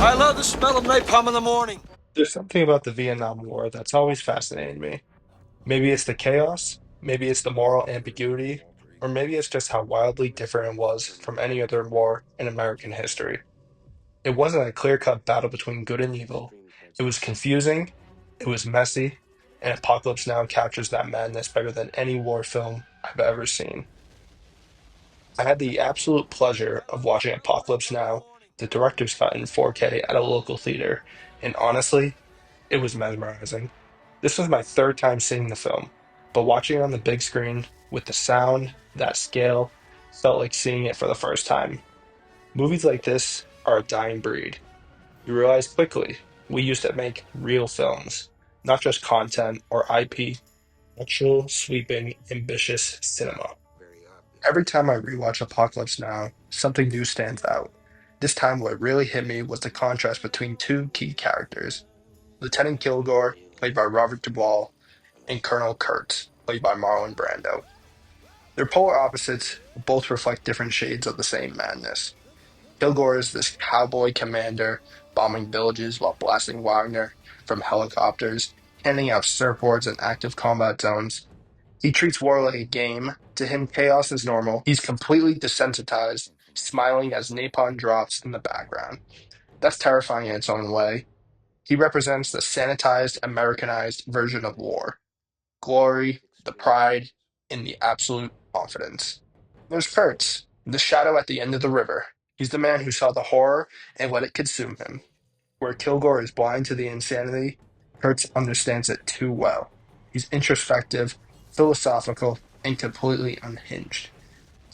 I love the smell of napalm in the morning. There's something about the Vietnam War that's always fascinated me. Maybe it's the chaos, maybe it's the moral ambiguity, or maybe it's just how wildly different it was from any other war in American history. It wasn't a clear-cut battle between good and evil. It was confusing, it was messy, and Apocalypse Now captures that madness better than any war film I've ever seen. I had the absolute pleasure of watching Apocalypse Now, the director's cut in 4K at a local theater, and honestly, it was mesmerizing. This was my third time seeing the film, but watching it on the big screen with the sound, that scale, felt like seeing it for the first time. Movies like this are a dying breed. You realize quickly we used to make real films, not just content or IP, actual, sweeping, ambitious cinema. Every time I rewatch Apocalypse Now, something new stands out. This time, what really hit me was the contrast between two key characters: Lieutenant Kilgore, played by Robert Duvall, and Colonel Kurtz, played by Marlon Brando. They're polar opposites, but both reflect different shades of the same madness. Kilgore is this cowboy commander bombing villages while blasting Wagner from helicopters, handing out surfboards in active combat zones. He treats war like a game. To him, chaos is normal. He's completely desensitized, smiling as napalm drops in the background. That's terrifying in its own way. He represents the sanitized, Americanized version of war: glory, the pride, and the absolute confidence. There's Kurtz, the shadow at the end of the river. He's the man who saw the horror and let it consume him. Where Kilgore is blind to the insanity, Kurtz understands it too well. He's introspective, philosophical, and completely unhinged.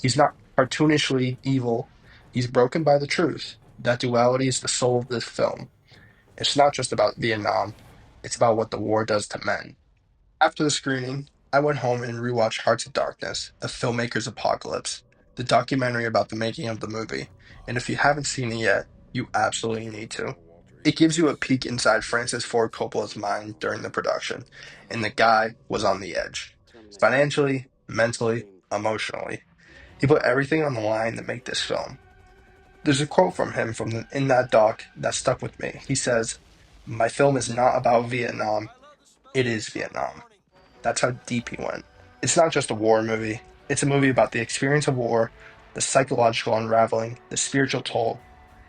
He's not cartoonishly evil, he's broken by the truth. That duality is the soul of this film. It's not just about Vietnam, it's about what the war does to men. After the screening, I went home and rewatched Hearts of Darkness, A Filmmaker's Apocalypse, the documentary about the making of the movie. And if you haven't seen it yet, you absolutely need to. It gives you a peek inside Francis Ford Coppola's mind during the production, and the guy was on the edge. Financially, mentally, emotionally. He put everything on the line to make this film. There's a quote from him in that doc that stuck with me. He says, "My film is not about Vietnam, it is Vietnam." That's how deep he went. It's not just a war movie, it's a movie about the experience of war, the psychological unraveling, the spiritual toll,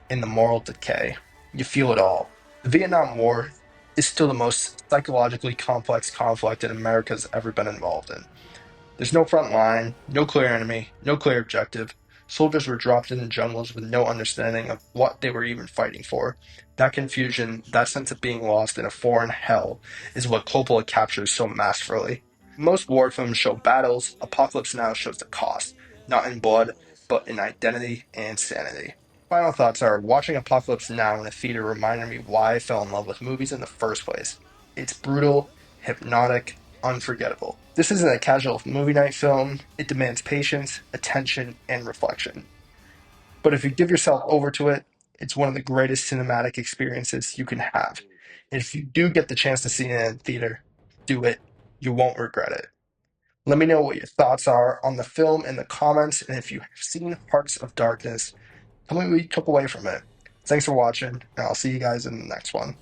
and the moral decay. You feel it all. The Vietnam War is still the most psychologically complex conflict that America's ever been involved in. There's no front line, no clear enemy, no clear objective. Soldiers were dropped into jungles with no understanding of what they were even fighting for. That confusion, that sense of being lost in a foreign hell, is what Coppola captures so masterfully. Most war films show battles, Apocalypse Now shows the cost, not in blood, but in identity and sanity. Final thoughts are: watching Apocalypse Now in a theater reminded me why I fell in love with movies in the first place. It's brutal, hypnotic, unforgettable. This isn't a casual movie night film. It demands patience, attention, and reflection. But if you give yourself over to it, it's one of the greatest cinematic experiences you can have. And if you do get the chance to see it in theater, do it. You won't regret it. Let me know what your thoughts are on the film in the comments, and if you have seen Hearts of Darkness, tell me what you took away from it. Thanks for watching, and I'll see you guys in the next one.